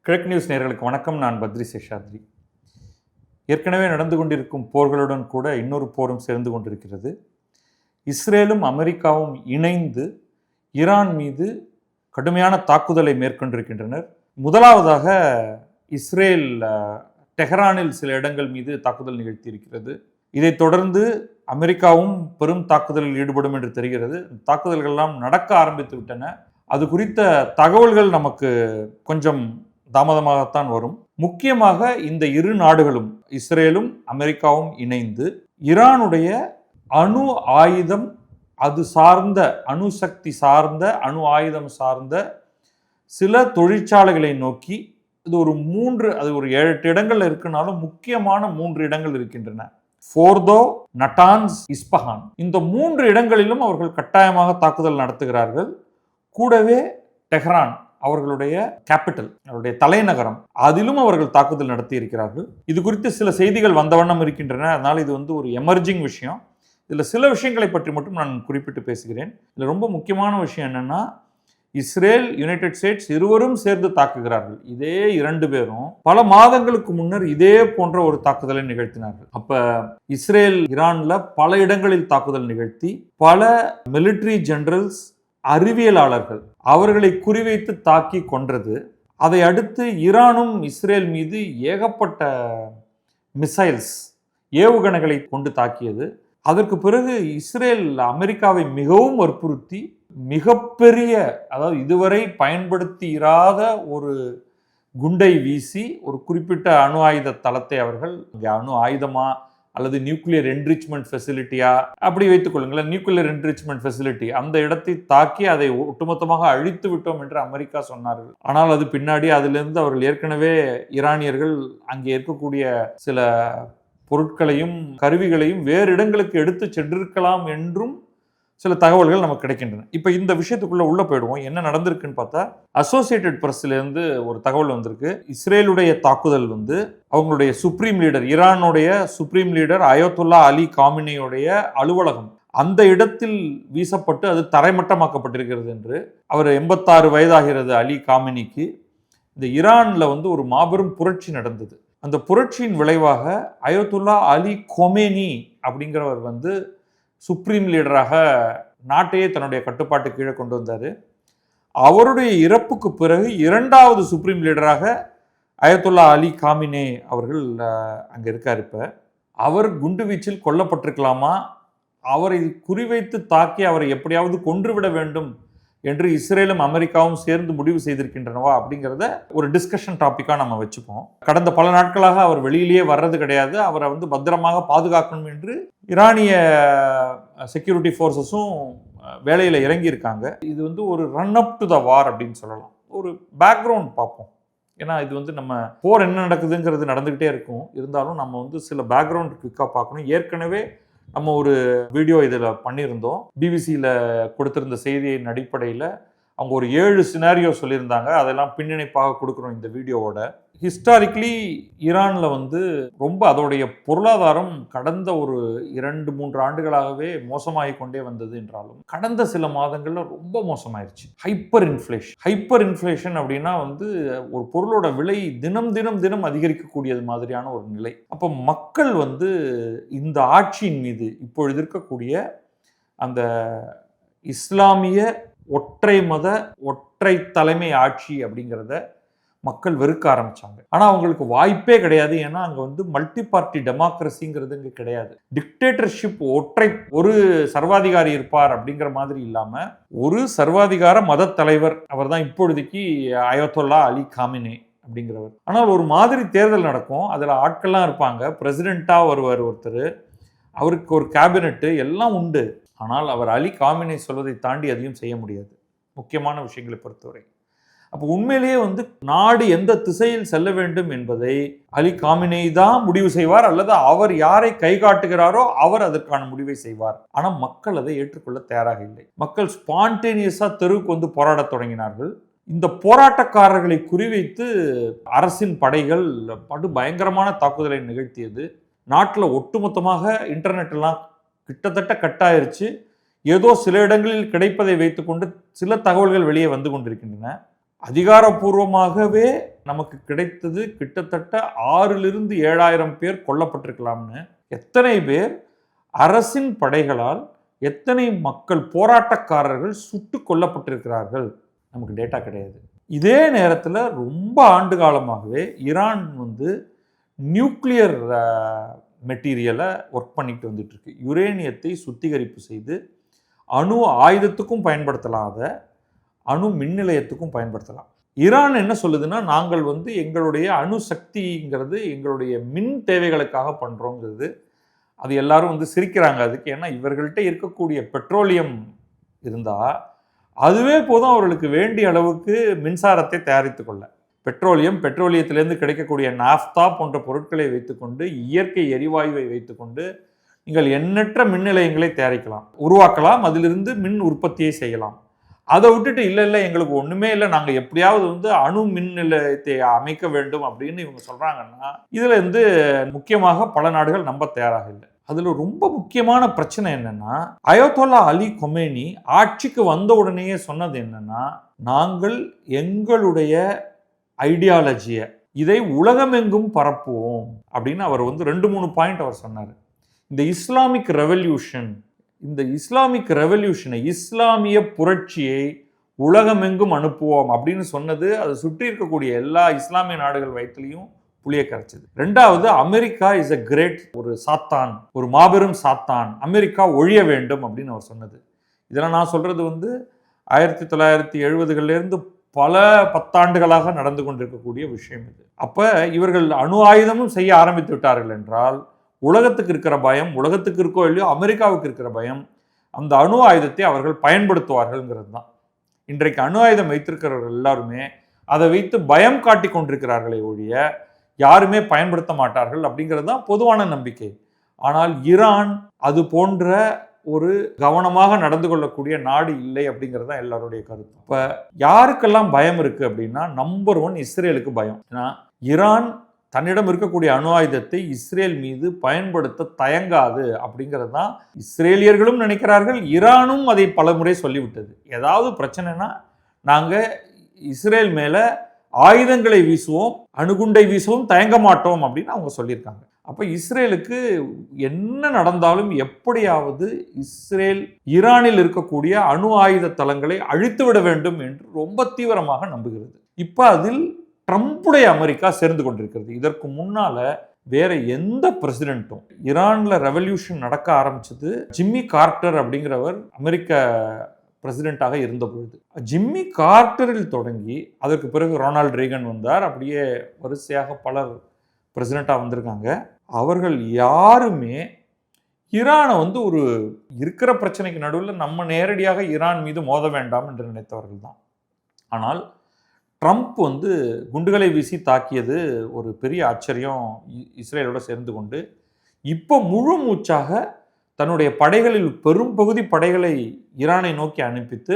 கிழக்கு நியூஸ் நேயர்களுக்கு வணக்கம். நான் பத்ரி சேஷாத்ரி. ஏற்கனவே நடந்து கொண்டிருக்கும் போர்களுடன் கூட இன்னொரு போரும் சேர்ந்து கொண்டிருக்கிறது. இஸ்ரேலும் அமெரிக்காவும் இணைந்து ஈரான் மீது கடுமையான தாக்குதலை மேற்கொண்டிருக்கின்றனர். முதலாவதாக இஸ்ரேல் டெஹரானில் சில இடங்கள் மீது தாக்குதல் நிகழ்த்தியிருக்கிறது. இதைத் தொடர்ந்து அமெரிக்காவும் பெரும் தாக்குதலில் ஈடுபடும் என்று தெரிகிறது. தாக்குதல்கள் எல்லாம் நடக்க ஆரம்பித்து விட்டன. அது குறித்த தகவல்கள் நமக்கு கொஞ்சம் தாமதமாகத்தான் வரும். முக்கியமாக இந்த இரு நாடுகளும், இஸ்ரேலும் அமெரிக்காவும் இணைந்து ஈரானுடைய அணு ஆயுதம், அது சார்ந்த அணுசக்தி சார்ந்த, அணு ஆயுதம் சார்ந்த சில தொழிற்சாலைகளை நோக்கி, இது ஒரு 7-8 இடங்கள் இருக்குனாலும் முக்கியமான 3 இடங்கள் இருக்கின்றன. ஃபோர்தோ, நட்டான்ஸ், இஸ்பஹான். இந்த 3 இடங்களிலும் அவர்கள் கட்டாயமாக தாக்குதல் நடத்துகிறார்கள். கூடவே டெஹ்ரான், அவர்களுடைய கேபிட்டல், அவருடைய தலைநகரம், அதிலும் அவர்கள் தாக்குதல் நடத்தி இருக்கிறார்கள். இது குறித்து சில செய்திகள் வந்த வண்ணம் இருக்கின்றன. அதனால் இது ஒரு எமர்ஜிங் விஷயம். இதில் சில விஷயங்களை பற்றி மட்டும் நான் குறிப்பிட்டு பேசுகிறேன். இதில் ரொம்ப முக்கியமான விஷயம் என்னன்னா, இஸ்ரேல், யுனைடெட் ஸ்டேட்ஸ் இருவரும் சேர்ந்து தாக்குகிறார்கள். இதே 2 பேரும் பல மாதங்களுக்கு முன்னர் இதே போன்ற ஒரு தாக்குதலை நிகழ்த்தினார்கள். அப்ப இஸ்ரேல் ஈரான்ல பல இடங்களில் தாக்குதல் நிகழ்த்தி பல மிலிட்டரி ஜெனரல்ஸ், அறிவியலாளர்கள் அவர்களை குறிவைத்து தாக்கி கொன்றது. அதை அடுத்து ஈரானும் இஸ்ரேல் மீது ஏகப்பட்ட மிசைல்ஸ், ஏவுகணைகளை கொண்டு தாக்கியது. அதற்கு பிறகு இஸ்ரேல் அமெரிக்காவை மிகவும் வற்புறுத்தி மிகப்பெரிய, அதாவது இதுவரை பயன்படுத்தி இராத ஒரு குண்டை வீசி ஒரு குறிப்பிட்ட அணு ஆயுத தளத்தை அவர்கள், அணு ஆயுதமா அல்லது நியூக்ளியர் என்ரிச்மெண்ட் ஃபெசிலிட்டியா அப்படி வைத்துக் கொள்ளுங்களேன், நியூக்ளியர் என்ரிச்மெண்ட் ஃபெசிலிட்டி, அந்த இடத்தை தாக்கி அதை ஒட்டுமொத்தமாக அழித்து விட்டோம் என்று அமெரிக்கா சொன்னார்கள். ஆனால் அது பின்னாடி அதிலிருந்து அவர்கள் ஏற்கனவே ஈரானியர்கள் அங்கே இருக்கக்கூடிய சில பொருட்களையும் கருவிகளையும் வேறு இடங்களுக்கு எடுத்து சென்றிருக்கலாம் என்றும் சில தகவல்கள் நமக்கு கிடைக்கின்றன. இப்போ இந்த விஷயத்துக்குள்ள உள்ள போயிடுவோம். என்ன நடந்திருக்குன்னு பார்த்தா, அசோசியேட்டட் பிரஸ்லேருந்து ஒரு தகவல் வந்திருக்கு. இஸ்ரேலுடைய தாக்குதல் அவங்களுடைய சுப்ரீம் லீடர், ஈரானுடைய சுப்ரீம் லீடர் அயத்துல்லா அலி காமினியுடைய அலுவலகம், அந்த இடத்தில் வீசப்பட்டு அது தரைமட்டமாக்கப்பட்டிருக்கிறது என்று. அவர் 86 வயதாகிறது அலி காமினிக்கு. இந்த ஈரான்ல ஒரு மாபெரும் புரட்சி நடந்தது. அந்த புரட்சியின் விளைவாக அயத்துல்லா அலி கொமேனி அப்படிங்கிறவர் சுப்ரீம் லீடராக நாட்டையே தன்னுடைய கட்டுப்பாட்டு கீழே கொண்டு வந்தார். அவருடைய இறப்புக்கு பிறகு 2வது சுப்ரீம் லீடராக அயத்துல்லா அலி காமினே அவர்கள் அங்கே இருக்கார். இப்போ அவர் குண்டுவீச்சில் கொல்லப்பட்டிருக்கலாமா, அவரை குறிவைத்து தாக்கி அவரை எப்படியாவது கொன்றுவிட வேண்டும் என்று இஸ்ரேலும் அமெரிக்காவும் சேர்ந்து முடிவு செய்திருக்கின்றனவா அப்படிங்கிறத ஒரு டிஸ்கஷன் டாப்பிக்காக நம்ம வச்சுப்போம். கடந்த பல நாட்களாக அவர் வெளியிலேயே வர்றது கிடையாது. அவரை பத்திரமாக பாதுகாக்கணும் என்று ஈரானிய செக்யூரிட்டி ஃபோர்ஸஸும் வேலையில் இறங்கியிருக்காங்க. இது ஒரு ரன் அப் டு த வார் அப்படின்னு சொல்லலாம். ஒரு பேக்ரவுண்ட் பார்ப்போம். ஏன்னா இது நம்ம போர் என்ன நடக்குதுங்கிறது நடந்துக்கிட்டே இருக்கும். இருந்தாலும் நம்ம சில பேக்ரவுண்ட் குவிக்காக பார்க்கணும். ஏற்கனவே நம்ம ஒரு வீடியோ இதில் பண்ணியிருந்தோம். பிபிசியில் கொடுத்திருந்த செய்தியின் அடிப்படையில் அவங்க ஒரு 7 சினாரியோ சொல்லியிருந்தாங்க. அதெல்லாம் பின்னிணைப்பாக கொடுக்குறோம் இந்த வீடியோவோட. ஹிஸ்டாரிக்கலி ஈரானில் ரொம்ப அதோடைய பொருளாதாரம் கடந்த ஒரு 2-3 ஆண்டுகளாகவே மோசமாகி கொண்டே வந்தது என்றாலும் கடந்த சில மாதங்களில் ரொம்ப மோசமாயிருச்சு. ஹைப்பர் இன்ஃப்ளேஷன் அப்படின்னா ஒரு பொருளோட விலை தினம் தினம் தினம் அதிகரிக்கக்கூடியது மாதிரியான ஒரு நிலை. அப்போ மக்கள் இந்த ஆட்சியின் மீது இப்பொழுது இருக்கக்கூடிய அந்த இஸ்லாமிய ஒற்றை மத ஒற்றை தலைமை ஆட்சி அப்படிங்கிறத மக்கள் வெறுக்க ஆரம்பிச்சாங்க. ஆனால் அவங்களுக்கு வாய்ப்பே கிடையாது. ஏன்னா அங்கே மல்டி பார்ட்டி டெமோக்ரஸிங்கிறது இங்கே கிடையாது. டிக்டேட்டர்ஷிப், ஒரு சர்வாதிகாரி இருப்பார் அப்படிங்கிற மாதிரி இல்லாமல் ஒரு சர்வாதிகார மத தலைவர், அவர் தான் இப்பொழுதைக்கு அயத்துல்லா அலி காமினே அப்படிங்கிறவர். ஆனால் ஒரு மாதிரி தேர்தல் நடக்கும், அதில் ஆட்கள்லாம் இருப்பாங்க. பிரசிடெண்ட்டாக வருவார் ஒருத்தர், அவருக்கு ஒரு கேபினெட்டு எல்லாம் உண்டு. ஆனால் அவர் அலி காமினே சொல்வதை தாண்டி அதையும் செய்ய முடியாது, முக்கியமான விஷயங்களை பொறுத்தவரை. அப்போ உண்மையிலேயே நாடு எந்த திசையில் செல்ல வேண்டும் என்பதை அலி காமினே தான் முடிவு செய்வார், அல்லது அவர் யாரை கை காட்டுகிறாரோ அவர் அதற்கான முடிவை செய்வார். ஆனால் மக்கள் அதை ஏற்றுக்கொள்ள தயாராக இல்லை. மக்கள் ஸ்பான்டேனியஸாக தெருவுக்கு போராடத் தொடங்கினார்கள். இந்த போராட்டக்காரர்களை குறிவைத்து அரசின் படைகள் படு பயங்கரமான தாக்குதலை நிகழ்த்தியது. நாட்டில் ஒட்டுமொத்தமாக இன்டர்நெட் எல்லாம் கிட்டத்தட்ட கட்டாயிருச்சு. ஏதோ சில இடங்களில் கிடைப்பதை வைத்துக்கொண்டு சில தகவல்கள் வெளியே வந்து கொண்டிருக்கின்றன. அதிகாரப்பூர்வமாகவே நமக்கு கிடைத்தது கிட்டத்தட்ட 6,000 7,000 பேர் கொல்லப்பட்டிருக்கலாம்னு. எத்தனை பேர் அரசின் படைகளால், எத்தனை மக்கள் போராட்டக்காரர்கள் சுட்டு கொல்லப்பட்டிருக்கிறார்கள் நமக்கு டேட்டா கிடையாது. இதே நேரத்தில் ரொம்ப ஆண்டு காலமாகவே ஈரான் நியூக்ளியர் மெட்டீரியலை ஒர்க் பண்ணிட்டு வந்துட்டு இருக்கு. யுரேனியத்தை சுத்திகரிப்பு செய்து அணு ஆயுதத்துக்கும் பயன்படுத்தலாம், அதை அணு மின் நிலையத்துக்கும் பயன்படுத்தலாம். ஈரான் என்ன சொல்லுதுன்னா, நாங்கள் எங்களுடைய அணு சக்திங்கிறது எங்களுடைய மின் தேவைகளுக்காக பண்ணுறோங்கிறது. அது எல்லாரும் சிரிக்கிறாங்க அதுக்கு. ஏன்னா இவர்கள்ட்ட இருக்கக்கூடிய பெட்ரோலியம் இருந்தால் அதுவே போதும் அவர்களுக்கு வேண்டிய அளவுக்கு மின்சாரத்தை தயாரித்து கொள்ள. பெட்ரோலியத்திலேருந்து கிடைக்கக்கூடிய நாஃப்தா போன்ற பொருட்களை வைத்துக்கொண்டு, இயற்கை எரிவாயுவை வைத்துக்கொண்டு நீங்கள் எண்ணற்ற மின் நிலையங்களை தயாரிக்கலாம், உருவாக்கலாம், அதிலிருந்து மின் உற்பத்தியை செய்யலாம். அதை விட்டுட்டு இல்லை எங்களுக்கு ஒன்றுமே இல்லை, நாங்கள் எப்படியாவது அணு மின் நிலையத்தை அமைக்க வேண்டும் அப்படின்னு இவங்க சொல்கிறாங்கன்னா, இதில் முக்கியமாக பல நாடுகள் நம்ப தயாராக இல்லை. அதில் ரொம்ப முக்கியமான பிரச்சனை என்னன்னா, அயத்தோல்லா அலி கொமேனி ஆட்சிக்கு வந்த உடனேயே சொன்னது என்னன்னா, நாங்கள் எங்களுடைய ஐடியாலஜியை இதை உலகமெங்கும் பரப்புவோம் அப்படின்னு அவர் 2-3 பாயிண்ட் அவர் சொன்னார். இந்த இஸ்லாமிக் ரெவல்யூஷனை, இஸ்லாமிய புரட்சியை உலகமெங்கும் அனுப்புவோம் அப்படின்னு சொன்னது, அதை சுற்றி இருக்கக்கூடிய எல்லா இஸ்லாமிய நாடுகள் வயிற்றுலையும் புளிய கரைச்சது. ரெண்டாவது, அமெரிக்கா இஸ் அ கிரேட், ஒரு சாத்தான், ஒரு மாபெரும் சாத்தான், அமெரிக்கா ஒழிய வேண்டும் அப்படின்னு அவர் சொன்னது. இதெல்லாம் நான் சொல்றது 1970களிலிருந்து பல 10 ஆண்டுகளாக நடந்து கொண்டிருக்கக்கூடிய விஷயம் இது. அப்ப இவர்கள் அணு ஆயுதமும் செய்ய ஆரம்பித்து விட்டார்கள் என்றால், உலகத்துக்கு இருக்கிற பயம், உலகத்துக்கு இருக்கோ இல்லையோ அமெரிக்காவுக்கு இருக்கிற பயம், அந்த அணு ஆயுதத்தை அவர்கள் பயன்படுத்துவார்கள்ங்கிறது தான். இன்றைக்கு அணு ஆயுதம் வைத்திருக்கிறவர்கள் எல்லாருமே அதை வைத்து பயம் காட்டி கொண்டிருக்கிறார்களே ஒழிய யாருமே பயன்படுத்த மாட்டார்கள் அப்படிங்கிறது தான் பொதுவான நம்பிக்கை. ஆனால் ஈரான் அது போன்ற ஒரு கவனமாக நடந்து கொள்ளக்கூடிய நாடு இல்லை அப்படிங்கிறது தான் எல்லாருடைய கருத்து. இப்போ யாருக்கெல்லாம் பயம் இருக்கு அப்படின்னா, நம்பர் 1 இஸ்ரேலுக்கு பயம். ஏன்னா ஈரான் தன்னிடம் இருக்கக்கூடிய அணு ஆயுதத்தை இஸ்ரேல் மீது பயன்படுத்த தயங்காது அப்படிங்கிறது தான் இஸ்ரேலியர்களும் நினைக்கிறார்கள். ஈரானும் அதை பல முறை சொல்லிவிட்டது. ஏதாவது பிரச்சனைனா நாங்கள் இஸ்ரேல் மேலே ஆயுதங்களை வீசுவோம், அணுகுண்டை வீசுவோம், தயங்க மாட்டோம் அப்படின்னு அவங்க சொல்லியிருக்காங்க. அப்போ இஸ்ரேலுக்கு என்ன நடந்தாலும் எப்படியாவது இஸ்ரேல் ஈரானில் இருக்கக்கூடிய அணு ஆயுத தளங்களை அழித்து விட வேண்டும் என்று ரொம்ப தீவிரமாக நம்புகிறது. இப்போ அதில் ட்ரம்புடைய அமெரிக்கா சேர்ந்து கொண்டிருக்கிறது. இதற்கு முன்னால வேற எந்த பிரசிடென்ட்டும், ஈரான்ல ரெவல்யூஷன் நடக்க ஆரம்பிச்சது ஜிம்மி கார்ட்டர் அப்படிங்கிறவர் அமெரிக்க பிரசிடென்ட்டாக இருந்த பொழுது, ஜிம்மி கார்ட்டரில் தொடங்கி அதற்கு பிறகு ரொனால்டு ரீகன் வந்தார். அப்படியே வரிசையாக பலர் பிரசிடென்ட்டாக வந்திருக்காங்க. அவர்கள் யாருமே ஈரானை ஒரு இருக்கிற பிரச்சனைக்கு நடுவில் நம்ம நேரடியாக ஈரான் மீது மோத வேண்டாம் என்று நினைத்தவர்கள் தான். ஆனால் ட்ரம்ப் குண்டுகளை வீசி தாக்கியது ஒரு பெரிய ஆச்சரியம் இஸ்ரேலோடு சேர்ந்து கொண்டு, இப்போ முழு மூச்சாக தன்னுடைய படைகளில் பெரும் பகுதி படைகளை ஈரானை நோக்கி அனுப்பித்து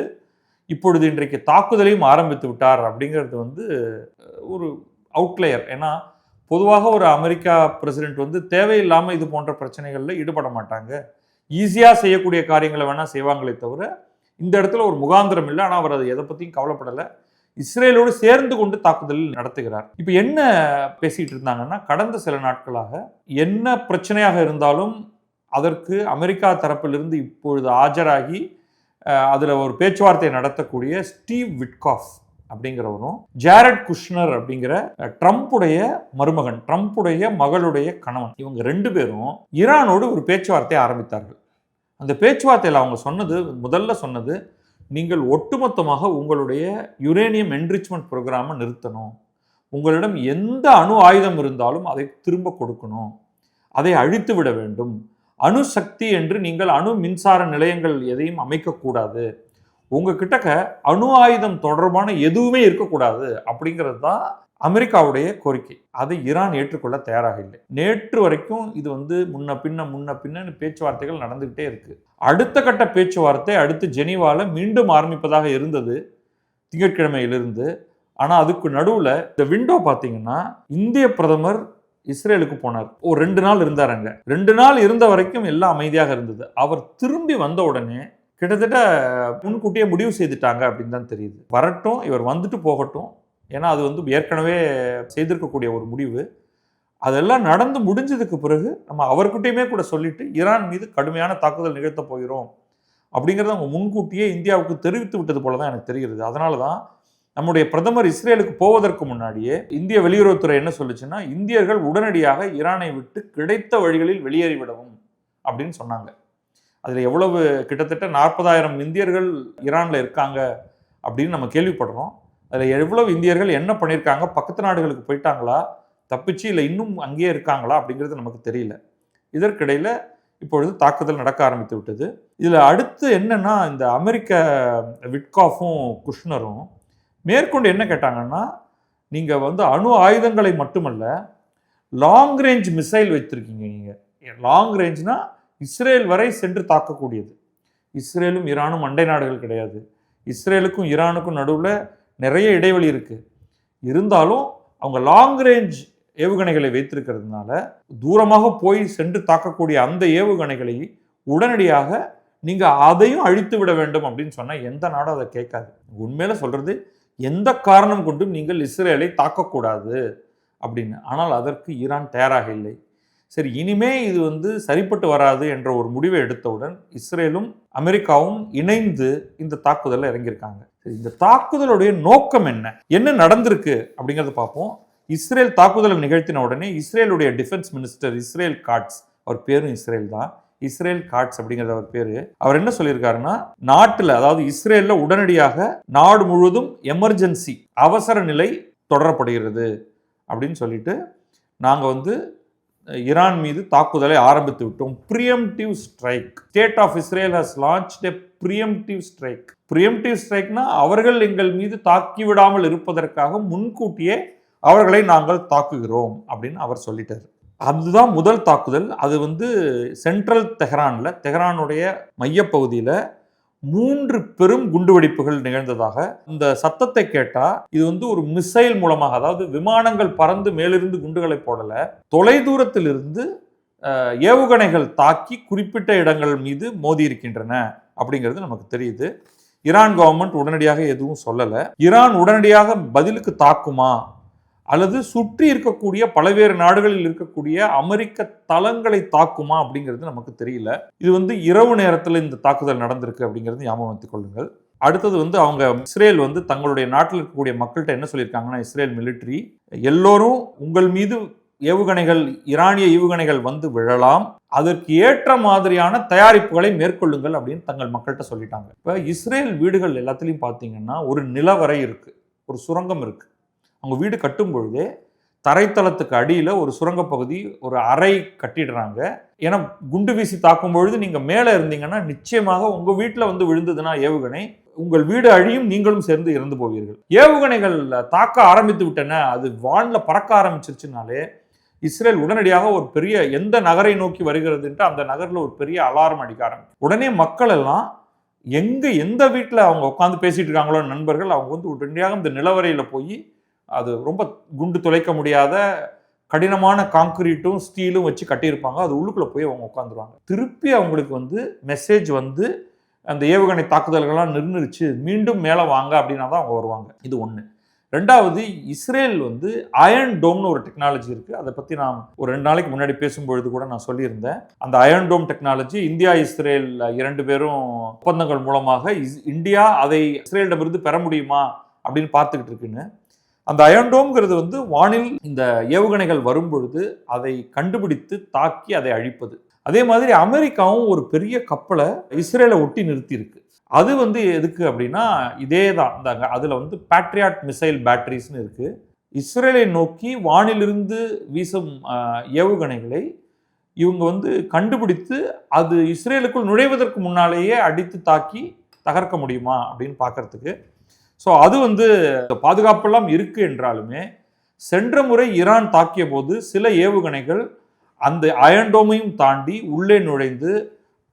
இப்பொழுது இன்றைக்கு தாக்குதலையும் ஆரம்பித்து விட்டார். அப்படிங்கிறது ஒரு அவுட்லேயர். ஏன்னா பொதுவாக ஒரு அமெரிக்கா பிரசிடென்ட் தேவையில்லாமல் இது போன்ற பிரச்சனைகளில் ஈடுபட மாட்டாங்க. ஈஸியாக செய்யக்கூடிய காரியங்களை வேணால் செய்வாங்களே தவிர இந்த இடத்துல ஒரு முகாந்திரம் இல்லை. ஆனால் அவர் அதை எதை பற்றியும் கவலைப்படலை. இஸ்ரேலோடு சேர்ந்து கொண்டு தாக்குதல் நடத்துகிறார். இப்போ என்ன பேசிட்டு இருந்தாங்கன்னா, கடந்த சில நாட்களாக என்ன பிரச்சனையாக இருந்தாலும் அதற்கு அமெரிக்கா தரப்பிலிருந்து இப்பொழுது ஆஜராகி அதில் ஒரு பேச்சுவார்த்தை நடத்தக்கூடிய ஸ்டீவ் விட்காஃப் அப்படிங்கிறவரும், ஜாரட் குஷ்னர் அப்படிங்கிற ட்ரம்புடைய மருமகன், ட்ரம்புடைய மகளுடைய கணவன், இவங்க 2 பேரும் ஈரானோடு ஒரு பேச்சுவார்த்தை ஆரம்பித்தார்கள். அந்த பேச்சுவார்த்தையில் அவங்க முதல்ல சொன்னது, நீங்கள் ஒட்டுமொத்தமாக உங்களுடைய யுரேனியம் என்ரிச்மெண்ட் ப்ரோக்ராமை நிறுத்தணும், உங்களிடம் எந்த அணு ஆயுதம் இருந்தாலும் அதை திரும்ப கொடுக்கணும், அதை அழித்து விட வேண்டும், அணு சக்தி என்று நீங்கள் அணு மின்சார நிலையங்கள் எதையும் அமைக்கக்கூடாது, உங்ககிட்ட அணு ஆயுதம் தொடர்பான எதுவுமே இருக்கக்கூடாது அப்படிங்கிறது தான் அமெரிக்காவுடைய கோரிக்கை. அதை ஈரான் ஏற்றுக்கொள்ள தயாராக இல்லை. நேற்று வரைக்கும் இது முன்ன பின்ன பேச்சுவார்த்தைகள் நடந்துகிட்டே இருக்கு. அடுத்த கட்ட பேச்சுவார்த்தை அடுத்து ஜெனீவால மீண்டும் ஆரம்பிப்பதாக இருந்தது திங்கட்கிழமையிலிருந்து. ஆனால் அதுக்கு நடுவில் இந்த விண்டோ பார்த்தீங்கன்னா, இந்திய பிரதமர் இஸ்ரேலுக்கு போனார். ஒரு 2 நாள் இருந்தார். அங்கே 2 நாள் இருந்த வரைக்கும் எல்லாம் அமைதியாக இருந்தது. அவர் திரும்பி வந்த உடனே கிட்டத்தட்ட முன்கூட்டியே முடிவு செய்துட்டாங்க அப்படின்னு தான் தெரியுது. வரட்டும், இவர் வந்துட்டு போகட்டும், ஏன்னா அது வந்து ஏற்கனவே செய்திருக்கக்கூடிய ஒரு முடிவு. அதெல்லாம் நடந்து முடிஞ்சதுக்கு பிறகு நம்ம அவர்கிட்டயுமே கூட சொல்லிட்டு ஈரான் மீது கடுமையான தாக்குதல் நிகழ்த்த போகிறோம் அப்படிங்கிறத அவங்க முன்கூட்டியே இந்தியாவுக்கு தெரிவித்து விட்டது போல தான் எனக்கு தெரிகிறது. அதனால தான் நம்முடைய பிரதமர் இஸ்ரேலுக்கு போவதற்கு முன்னாடியே இந்திய வெளியுறவுத்துறை என்ன சொல்லுச்சுன்னா, இந்தியர்கள் உடனடியாக ஈரானை விட்டு கிடைத்த வழிகளில் வெளியேறிவிடவும் அப்படின்னு சொன்னாங்க. அதில் எவ்வளவு கிட்டத்தட்ட 40,000 இந்தியர்கள் ஈரானில் இருக்காங்க அப்படின்னு நம்ம கேள்விப்படுறோம். அதில் எவ்வளவு இந்தியர்கள் என்ன பண்ணியிருக்காங்க, பக்கத்து நாடுகளுக்கு போயிட்டாங்களா, தப்பிச்சு இல்லை இன்னும் அங்கேயே இருக்காங்களா அப்படிங்கிறது நமக்கு தெரியல. இதற்கிடையில் இப்பொழுது தாக்குதல் நடக்க ஆரம்பித்து விட்டது. இதில் அடுத்து என்னன்னா, இந்த அமெரிக்க விட்காஃபும் குஷ்னரும் மேற்கொண்டு என்ன கேட்டாங்கன்னா, நீங்கள் வந்து அணு ஆயுதங்களை மட்டுமல்ல, லாங் ரேஞ்ச் மிசைல் வைத்திருக்கீங்க. நீங்கள் லாங் ரேஞ்ச்னா இஸ்ரேல் வரை சென்று தாக்கக்கூடியது. இஸ்ரேலும் ஈரானும் அண்டை நாடுகள் கிடையாது. இஸ்ரேலுக்கும் ஈரானுக்கும் நடுவில் நிறைய இடைவெளி இருக்குது. இருந்தாலும் அவங்க லாங் ரேஞ்ச் ஏவுகணைகளை வைத்திருக்கிறதுனால தூரமாக போய் சென்று தாக்கக்கூடிய அந்த ஏவுகணைகளை உடனடியாக நீங்கள் அதையும் அழித்து விட வேண்டும் அப்படின்னு சொன்னால் எந்த நாடும் அதை கேட்காது. உண்மையில சொல்கிறது, எந்த காரணம் கொண்டும் நீங்கள் இஸ்ரேலை தாக்கக்கூடாது அப்படின்னு. ஆனால் அதற்கு ஈரான் தயாராக இல்லை. சரி, இனிமே இது வந்து சரிப்பட்டு வராது என்ற ஒரு முடிவை எடுத்தவுடன் இஸ்ரேலும் அமெரிக்காவும் இணைந்து இந்த தாக்குதலில் இறங்கியிருக்காங்க. இந்த தாக்குதலுடைய நோக்கம் என்ன நடந்திருக்கு அப்படிங்கிறத பார்ப்போம். இஸ்ரேல் தாக்குதலை நிகழ்த்தின உடனே இஸ்ரேலுடைய டிஃபென்ஸ் மினிஸ்டர் இஸ்ரேல் காட்ஸ், அவர் பேரும் இஸ்ரேல் தான், இஸ்ரேல் காட்ஸ் அப்படிங்கிறது அவர் பேரு. அவர் என்ன சொல்லியிருக்காருன்னா, நாட்டில் அதாவது இஸ்ரேலில் உடனடியாக நாடு முழுவதும் எமர்ஜென்சி அவசர நிலை தொடரப்படுகிறது அப்படின்னு சொல்லிட்டு, நாங்கள் வந்து ஈரான் மீது தாக்குதலை ஆரம்பித்து விட்டோம். Preemptive strike. State of Israel has launched a preemptive strike. Preemptive ஸ்ட்ரைக்னா அவர்கள் எங்கள் மீது தாக்கி விடாமல் இருப்பதற்காக முன்கூட்டியே அவர்களை நாங்கள் தாக்குகிறோம் அப்படின்னு அவர் சொல்லிட்டார். அதுதான் முதல் தாக்குதல். அது வந்து சென்ட்ரல் தெஹ்ரானுடைய மையப்பகுதியில் 3 பெரும் குண்டுவெடிப்புகள் நிகழ்ந்ததாக. இந்த சத்தத்தை கேட்டா இது வந்து ஒரு மிசைல் மூலமாக, அதாவது விமானங்கள் பறந்து மேலிருந்து குண்டுகளை போடல, தொலை தூரத்தில் இருந்து ஏவுகணைகள் தாக்கி குறிப்பிட்ட இடங்கள் மீது மோதி இருக்கின்றன அப்படிங்கிறது நமக்கு தெரியுது. ஈரான் கவர்மெண்ட் உடனடியாக எதுவும் சொல்லலை. ஈரான் உடனடியாக பதிலுக்கு தாக்குமா அல்லது சுற்றி இருக்கக்கூடிய பல்வேறு நாடுகளில் இருக்கக்கூடிய அமெரிக்க தளங்களை தாக்குமா அப்படிங்கிறது நமக்கு தெரியல. இது வந்து இரவு நேரத்தில் இந்த தாக்குதல் நடந்திருக்கு அப்படிங்கிறது ஞாபகம் வைத்துக் கொள்ளுங்கள். அடுத்தது வந்து அவங்க இஸ்ரேல் வந்து தங்களுடைய நாட்டில் இருக்கக்கூடிய மக்கள்கிட்ட என்ன சொல்லியிருக்காங்கன்னா, இஸ்ரேல் மிலிட்ரி எல்லோரும் உங்கள் மீது ஏவுகணைகள், ஈரானிய ஏவுகணைகள் வந்து விழலாம், அதற்கு ஏற்ற மாதிரியான தயாரிப்புகளை மேற்கொள்ளுங்கள் அப்படின்னு தங்கள் மக்கள்கிட்ட சொல்லிட்டாங்க. இப்போ இஸ்ரேல் வீடுகள் எல்லாத்துலேயும் பார்த்தீங்கன்னா ஒரு நிலவரை இருக்கு, ஒரு சுரங்கம் இருக்கு. அவங்க வீடு கட்டும் பொழுதே தரைத்தளத்துக்கு அடியில் ஒரு சுரங்கப்பகுதி, ஒரு அறை கட்டிடுறாங்க. ஏன்னா குண்டு வீசி தாக்கும் பொழுது நீங்கள் மேலே இருந்தீங்கன்னா நிச்சயமாக உங்கள் வீட்டில் வந்து விழுந்ததுன்னா ஏவுகணை, உங்கள் வீடு அழியும், நீங்களும் சேர்ந்து இறந்து போவீர்கள். ஏவுகணைகள் தாக்க ஆரம்பித்து விட்டன, அது வானில் பறக்க ஆரம்பிச்சிருச்சுனாலே இஸ்ரேல் உடனடியாக ஒரு பெரிய எந்த நகரை நோக்கி வருகிறதுன்ட்டு அந்த நகரில் ஒரு பெரிய அலாரம் அடிக்க ஆரம்பிச்சு. உடனே மக்கள் எல்லாம் எந்த வீட்டில் அவங்க உட்காந்து பேசிட்டு இருக்காங்களோ நண்பர்கள், அவங்க வந்து உடனடியாக இந்த நிலவரையில் போய், அது ரொம்ப குண்டு துளைக்க முடியாத கடினமான கான்கிரீட்டும் ஸ்டீலும் வச்சு கட்டியிருப்பாங்க, அது உள்ளுக்குள்ளே போய் அவங்க உட்காந்துருவாங்க. திருப்பி அவங்களுக்கு வந்து மெசேஜ் வந்து அந்த ஏவுகணை தாக்குதல்கள்லாம் நிர்ணயிச்சு மீண்டும் மேலே வாங்க அப்படின்னா தான் அவங்க வருவாங்க. இது ஒன்று. ரெண்டாவது, இஸ்ரேல் வந்து அயர்ன் டோம்னு ஒரு டெக்னாலஜி இருக்குது. அதை பற்றி நான் ஒரு 2 நாளைக்கு முன்னாடி பேசும்பொழுது கூட நான் சொல்லியிருந்தேன். அந்த அயர்ன் டோம் டெக்னாலஜி இந்தியா இஸ்ரேல் 2 பேரும் ஒப்பந்தங்கள் மூலமாக இந்தியா அதை இஸ்ரேலிடமிருந்து பெற முடியுமா அப்படின்னு பார்த்துக்கிட்டு இருக்குன்னு. அந்த அயர்ன் டோம்ங்கிறது வந்து வானில் இந்த ஏவுகணைகள் வரும்பொழுது அதை கண்டுபிடித்து தாக்கி அதை அழிப்பது. அதே மாதிரி அமெரிக்காவும் ஒரு பெரிய கப்பலை இஸ்ரேலை ஒட்டி நிறுத்தி இருக்கு. அது வந்து எதுக்கு அப்படின்னா இதே தான், அதில் வந்து பேட்ரியாட் மிசைல் பேட்டரிஸ்னு இருக்கு. இஸ்ரேலை நோக்கி வானிலிருந்து வீசும் ஏவுகணைகளை இவங்க வந்து கண்டுபிடித்து அது இஸ்ரேலுக்குள் நுழைவதற்கு முன்னாலேயே அடித்து தாக்கி தகர்க்க முடியுமா அப்படின்னு பார்க்கறதுக்கு. ஸோ அது வந்து பாதுகாப்பெல்லாம் இருக்கு என்றாலுமே, சென்ற முறை ஈரான் தாக்கிய போது சில ஏவுகணைகள் அந்த அயர்ன் டோமையும் தாண்டி உள்ளே நுழைந்து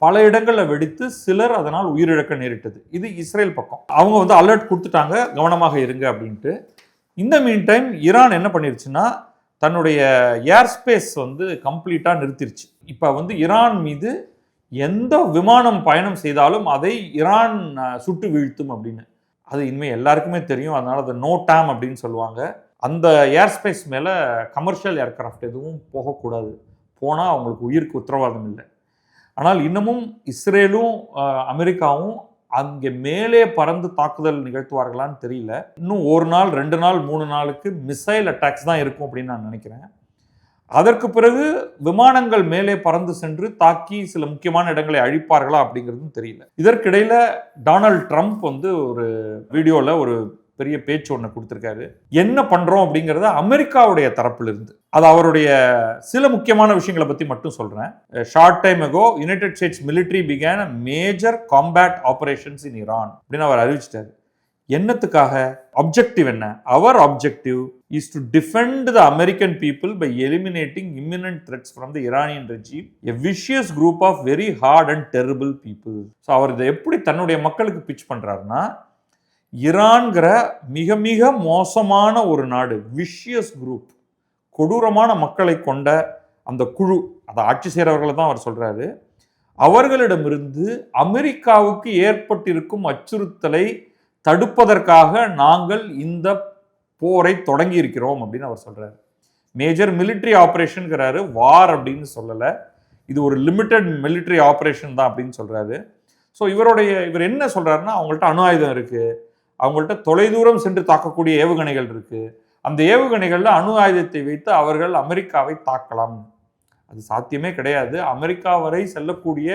பல இடங்களில் வெடித்து சிலர் அதனால் உயிரிழக்க நேரிட்டது. இது இஸ்ரேல் பக்கம். அவங்க வந்து அலர்ட் கொடுத்துட்டாங்க, கவனமாக இருங்க அப்படின்ட்டு. இந்த மீன் டைம் ஈரான் என்ன பண்ணிருச்சுன்னா, தன்னுடைய ஏர் ஸ்பேஸ் வந்து கம்ப்ளீட்டாக நிறுத்திருச்சு. இப்போ வந்து ஈரான் மீது எந்த விமானம் பயணம் செய்தாலும் அதை ஈரான் சுட்டு வீழ்த்தும் அப்படின்னு. அது இனிமேல் எல்லாருக்குமே தெரியும். அதனால் அது நோ டேம் அப்படின்னு சொல்லுவாங்க. அந்த ஏர் ஸ்பேஸ் மேலே கமர்ஷியல் ஏர்கிராஃப்ட் எதுவும் போகக்கூடாது. போனால் அவங்களுக்கு உயிருக்கு உத்தரவாதம் இல்லை. ஆனால் இன்னமும் இஸ்ரேலும் அமெரிக்காவும் அங்கே மேலே பறந்து தாக்குதல் நிகழ்த்துவார்களான்னு தெரியல. இன்னும் 1 நாள் 2 நாள் 3 நாளுக்கு மிசைல் அட்டாக்ஸ் தான் இருக்கும் அப்படின்னு நான் நினைக்கிறேன். அதற்கு பிறகு விமானங்கள் மேலே பறந்து சென்று தாக்கி சில முக்கியமான இடங்களை அழிப்பார்களா அப்படிங்கிறதும் தெரியல. இதற்கிடையில டொனால்ட் ட்ரம்ப் ஒரு வீடியோவில் ஒரு பெரிய பேச்சு ஒன்று கொடுத்துருக்காரு. என்ன பண்றோம் அப்படிங்கிறத அமெரிக்காவுடைய தரப்பில் இருந்து, அது அவருடைய சில முக்கியமான விஷயங்களை பத்தி மட்டும் சொல்றேன். Short time ago United States military began a major combat operations in Iran அப்படின்னு அவர் அறிவிச்சிட்டாரு. என்னத்துக்காக? அப்ஜெக்டிவ் என்ன? அவர் objective is to defend the American people by eliminating imminent threats from the Iranian regime, a vicious group of very hard and terrible people. So அவர் இதை எப்படி தன்னுடைய மக்களுக்கு பிச் பண்றாருன்னா, ஈரான்கிற மிக மிக மோசமான ஒரு நாடு, விஷியஸ் குரூப், கொடூரமான மக்களை கொண்ட அந்த குழு, அதை ஆட்சி செய்கிறவர்களை தான் அவர் சொல்றாரு, அவர்களிடமிருந்து அமெரிக்காவுக்கு ஏற்பட்டிருக்கும் அச்சுறுத்தலை தடுப்பதற்காக நாங்கள் இந்த போரை தொடங்கி இருக்கிறோம் அப்படின்னு அவர் சொல்றாரு. மேஜர் மிலிட்டரி ஆபரேஷன்ங்கிறாரு, வார் அப்படின்னு சொல்லலை, இது ஒரு லிமிட்டட் மிலிட்டரி ஆபரேஷன் தான் அப்படின்னு சொல்றாரு. ஸோ இவர் என்ன சொல்றாருன்னா, அவங்கள்ட்ட அணு ஆயுதம் இருக்கு, அவங்கள்ட்ட தொலைதூரம் சென்று தாக்கக்கூடிய ஏவுகணைகள் இருக்கு, அந்த ஏவுகணைகளில் அணு ஆயுதத்தை வைத்து அவர்கள் அமெரிக்காவை தாக்கலாம். அது சாத்தியமே கிடையாது. அமெரிக்கா வரை செல்லக்கூடிய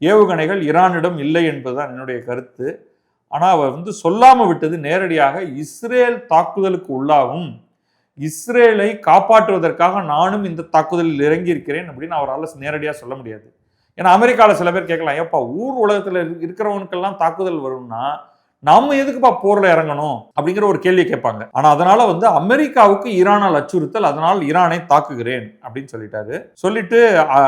ஏவுகணைகள் ஈரானிடம் இல்லை என்பதுதான் என்னுடைய கருத்து. ஆனால் அவர் சொல்லாமல் விட்டது, நேரடியாக இஸ்ரேல் தாக்குதலுக்கு உள்ளாகும், இஸ்ரேலை காப்பாற்றுவதற்காக நானும் இந்த தாக்குதலில் இறங்கி இருக்கிறேன் அப்படின்னு அவரால் நேரடியாக சொல்ல முடியாது. ஏன்னா அமெரிக்காவில் சில பேர் கேட்கலாம், ஏப்பா ஊர் உலகத்தில் இருக்கிறவனுக்கெல்லாம் தாக்குதல் வரும்னா நாம எதுக்குப்பா போர்ல இறங்கணும் அப்படிங்கிற ஒரு கேள்வியை கேட்பாங்க. ஆனா அதனால அமெரிக்காவுக்கு ஈரானால் அச்சுறுத்தல், அதனால் ஈரானை தாக்குகிறேன் அப்படின்னு சொல்லிட்டாரு. சொல்லிட்டு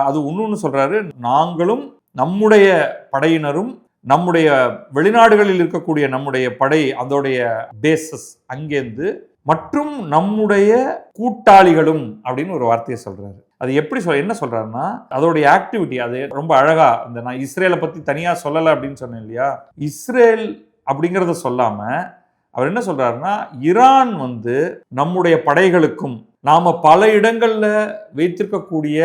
அது ஒண்ணு சொல்றாரு, நாங்களும் நம்முடைய படையினரும் நம்முடைய வெளிநாடுகளில் இருக்கக்கூடிய நம்முடைய படை அதோடைய பேசஸ் அங்கேருந்து மற்றும் நம்முடைய கூட்டாளிகளும் அப்படின்னு ஒரு வார்த்தையை சொல்றாரு. அது எப்படி என்ன சொல்றாருன்னா, அதோடைய ஆக்டிவிட்டி, அது ரொம்ப அழகா, நான் இஸ்ரேலை பத்தி தனியா சொல்லலை அப்படின்னு சொன்னேன் இல்லையா, இஸ்ரேல் அப்படிங்கிறத சொல்லாம அவர் என்ன சொல்றாருன்னா, ஈரான் நம்முடைய படைகளுக்கும் நாம பல இடங்கள்ல வைத்திருக்கக்கூடிய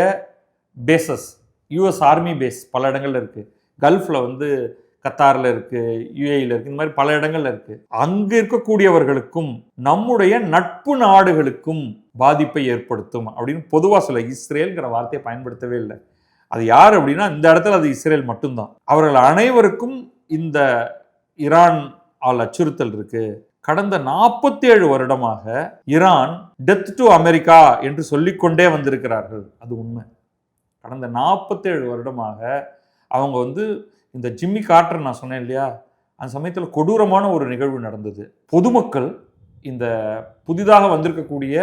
பேசஸ், யுஎஸ் ஆர்மி பேஸ் பல இடங்கள்ல இருக்கு, கல்ஃப்ல கத்தார்ல இருக்கு, யுஏஇல இருக்கு, இந்த மாதிரி பல இடங்கள்ல இருக்கு, அங்க இருக்கக்கூடியவர்களுக்கும் நம்முடைய நட்பு நாடுகளுக்கும் பாதிப்பை ஏற்படுத்தும் அப்படின்னு பொதுவா சொல்ல, இஸ்ரேல்ங்கிற வார்த்தையை பயன்படுத்தவே இல்லை. அது யார் அப்படின்னா, இந்த இடத்துல அது இஸ்ரேல் மட்டும்தான். அவர்கள் அனைவருக்கும் இந்த ஈரான் ஆல் அச்சுறுத்தல் இருக்கு. கடந்த 47 வருடமாக ஈரான் டெத் டு அமெரிக்கா என்று சொல்லிக்கொண்டே வந்திருக்கிறார்கள். அது உண்மை. கடந்த 47 வருடமாக அவங்க இந்த ஜிம்மி கார்ட்டர் நான் சொன்னேன் இல்லையா, அந்த சமயத்தில் கொடூரமான ஒரு நிகழ்வு நடந்தது. பொதுமக்கள் இந்த புதிதாக வந்திருக்கக்கூடிய,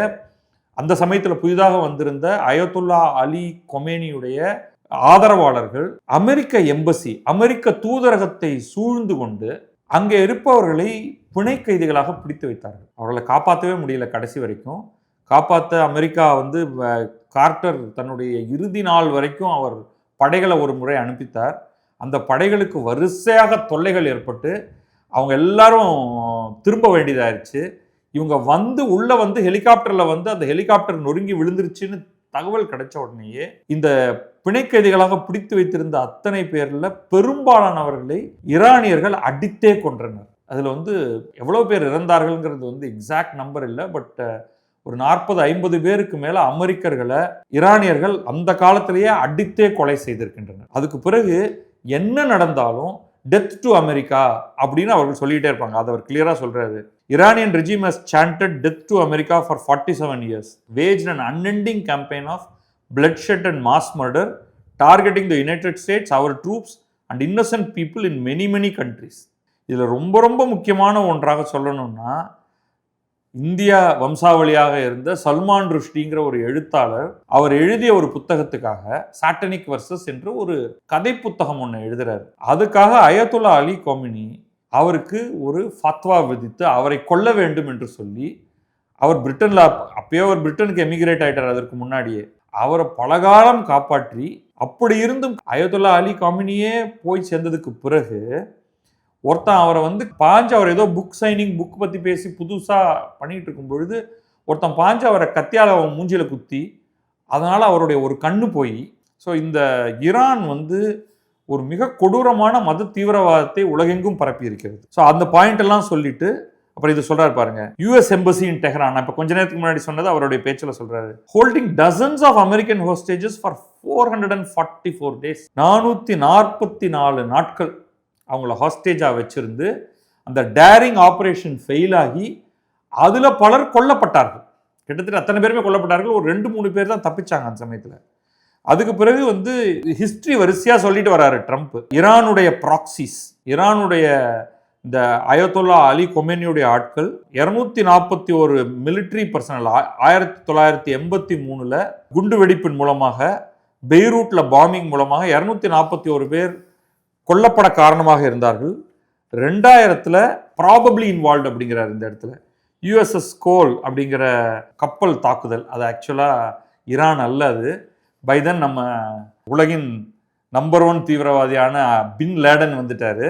அந்த சமயத்தில் புதிதாக வந்திருந்த அயத்துல்லா அலி கொமேனியுடைய ஆதரவாளர்கள் அமெரிக்க எம்பசி, அமெரிக்க தூதரகத்தை சூழ்ந்து கொண்டு அங்கே இருப்பவர்களை பிணை கைதிகளாக பிடித்து வைத்தார்கள். அவர்களை காப்பாற்றவே முடியல. கடைசி வரைக்கும் காப்பாற்ற அமெரிக்கா கார்ட்டர் தன்னுடைய இறுதி நாள் வரைக்கும் அவர் படைகளை ஒரு முறை அனுப்பித்தார். அந்த படைகளுக்கு வரிசையாக தொல்லைகள் ஏற்பட்டு அவங்க எல்லாரும் திரும்ப வேண்டியதாயிருச்சு. இவங்க உள்ள ஹெலிகாப்டர்ல அந்த ஹெலிகாப்டர் நொறுங்கி விழுந்துருச்சுன்னு தகவல் கிடைச்ச உடனேயே இந்த பிணை கைதிகளாக பிடித்து வைத்திருந்த அத்தனை பேர்ல பெரும்பாலானவர்களை ஈரானியர்கள் அடித்தே கொன்றனர். அதுல எவ்வளவு பேர் இறந்தார்கள்ங்கிறது எக்ஸாக்ட் நம்பர் இல்லை, பட் ஒரு 40-50 பேருக்கு மேல அமெரிக்கர்களை ஈரானியர்கள் அந்த காலத்திலேயே அடித்தே கொலை செய்திருக்கின்றனர். அதுக்கு பிறகு என்ன நடந்தாலும் டெத் டு அமெரிக்கா அப்படின்னு அவர்கள் சொல்லிட்டே இருப்பாங்க. அதை அவர் கிளியரா சொல்றாரு. Iranian regime has chanted death to America for 47 years, waged an unending campaign of bloodshed and mass murder, targeting the United States, our troops and innocent people in many countries. இதில் ரொம்ப ரொம்ப முக்கியமான ஒன்றாக சொல்லணும்னா, இந்தியா வம்சாவளியாக இருந்த சல்மான் ருஷ்டிங்கிற ஒரு எழுத்தாளர், அவர் எழுதிய ஒரு புத்தகத்துக்காக சாட்டனிக் வர்சஸ் என்று ஒரு கதை புத்தகம் ஒன்று எழுதுறாரு. அதுக்காக அயத்துல்லா அலி கொமேனி அவருக்கு ஒரு ஃபத்வா விதித்து அவரை கொல்ல வேண்டும் என்று சொல்லி, அவர் பிரிட்டன்ல அப்பயே அவர் பிரிட்டனுக்கு எமிகிரேட் ஆயிட்டார். அதற்கு முன்னாடியே அவரை பலகாலம் காப்பாற்றி, அப்படி இருந்தும் அயத்துல்லா அலி கொமேனியே போய் சேர்ந்ததுக்கு பிறகு ஒருத்தன் அவரை வந்து பாஞ்சு அவர் ஏதோ புக் சைனிங் புக் பற்றி பேசி புதுசாக பண்ணிகிட்டு இருக்கும் பொழுது ஒருத்தன் பாஞ்சு அவரை கத்தியால் அவன் மூஞ்சியில் குத்தி அதனால் அவருடைய ஒரு கண்ணு போய். ஸோ இந்த ஈரான் வந்து ஒரு மிக கொடூரமான மத தீவிரவாதத்தை உலகெங்கும் பரப்பி இருக்கிறது. ஸோ அந்த பாயிண்ட் எல்லாம் சொல்லிட்டு அப்புறம் இது சொல்றாரு பாருங்க, யூஎஸ் எம்பசி இன் டெஹ்ரான். இப்போ கொஞ்ச நேரத்துக்கு முன்னாடி சொன்னது அவருடைய பேச்சில் சொல்றாரு, holding dozens of American hostages for 444 days. 444 நாட்கள் அவங்கள ஹாஸ்டேஜா வச்சிருந்து அந்த டேரிங் ஆபரேஷன் ஃபெயில் ஆகி அதுல பலர் கொல்லப்பட்டார்கள். கிட்டத்தட்ட அத்தனை பேருமே கொல்லப்பட்டார்கள். ஒரு 2-3 பேர் தான் தப்பிச்சாங்க அந்த சமயத்தில். அதுக்கு பிறகு வந்து ஹிஸ்டரி வரிசையா சொல்லிட்டு வராரு ட்ரம்ப். ஈரானுடைய ப்ராக்சிஸ், ஈரானுடைய இந்த அயத்தொல்லா அலி கொமேனியுடைய ஆட்கள் 241 மிலிட்ரி பர்சனல் 1983 குண்டு வெடிப்பின் மூலமாக, பெய்ரூட்ல பாம்பிங் மூலமாக 241 பேர் கொல்லப்பட காரணமாக இருந்தார்கள். 2000 ப்ராபப்ளி இன்வால்வ் அப்படிங்கிறார் இந்த இடத்துல. யுஎஸ்எஸ் கோல் அப்படிங்கிற கப்பல் தாக்குதல், அது ஆக்சுவலாக ஈரான் அல்ல, அது பைதன் நம்ம உலகின் நம்பர் 1 தீவிரவாதியான பின் லேடன் வந்துட்டாரு.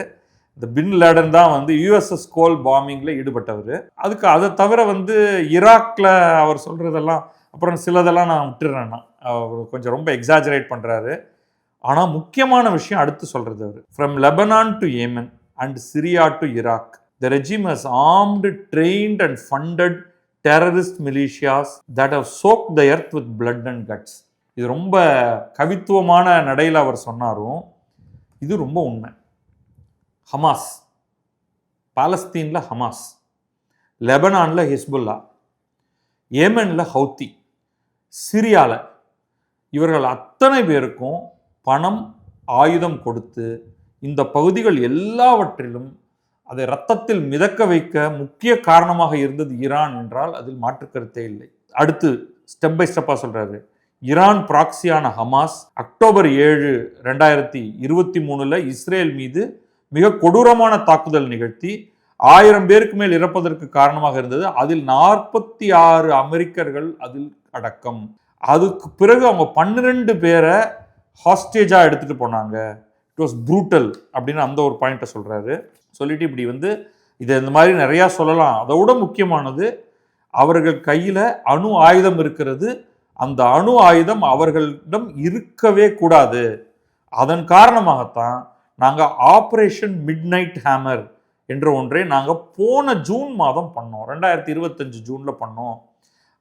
இந்த பின் லேடன் தான் வந்து யுஎஸ்எஸ் கோல் பாம்பிங்கில் ஈடுபட்டவர். அதுக்கு அதை தவிர வந்து ஈராக்கில் அவர் சொல்கிறதெல்லாம் அப்புறம் சிலதெல்லாம் நான் விட்டுறேன்னா அவர் கொஞ்சம் ரொம்ப எக்ஸாஜரேட் பண்ணுறாரு. ஆனால் முக்கியமான விஷயம் அடுத்து சொல்கிறது அவர், from Lebanon to Yemen and Syria to Iraq, the regime has armed, trained and funded terrorist militias that have soaked the earth with blood and guts. இது ரொம்ப கவித்துவமான நடையில் அவர் சொன்னாரும் இது ரொம்ப உண்மை. ஹமாஸ், பாலஸ்தீனில் ஹமாஸ், லெபனானில் ஹிஸ்புல்லா, ஏமனில் ஹவுத்தி, சிரியாவில், இவர்கள் அத்தனை பேருக்கும் பணம் ஆயுதம் கொடுத்து இந்த பகுதிகள் எல்லாவற்றிலும் அதை ரத்தத்தில் மிதக்க வைக்க முக்கிய காரணமாக இருந்தது ஈரான் என்றால் அதில் மாற்று கருத்தே இல்லை. அடுத்து ஸ்டெப் பை ஸ்டெப்பாக சொல்றாரு, ஈரான் ப்ராக்சியான ஹமாஸ் அக்டோபர் 7, 2023 இஸ்ரேல் மீது மிக கொடூரமான தாக்குதல் நிகழ்த்தி 1000 பேருக்கு மேல் இறப்பதற்கு காரணமாக இருந்தது. அதில் 46 அமெரிக்கர்கள் அதில் அடக்கம். அதுக்கு பிறகு அவங்க 12 பேரை ஹாஸ்டேஜா எடுத்துட்டு போனாங்க. இட் வாஸ் ப்ரூட்டல் அப்படின்னு அந்த ஒரு பாயிண்ட்டை சொல்றாரு. சொல்லிட்டு இப்படி வந்து இதை இந்த மாதிரி நிறையா சொல்லலாம். அதை விட முக்கியமானது, அவர்கள் கையில் அணு ஆயுதம் இருக்கிறது. அந்த அணு ஆயுதம் அவர்களிடம் இருக்கவே கூடாது. அதன் காரணமாகத்தான் நாங்கள் ஆப்ரேஷன் மிட் நைட் ஹேமர் என்ற ஒன்றை நாங்கள் போன ஜூன் மாதம் பண்ணோம், 2025 ஜூனில் பண்ணோம்.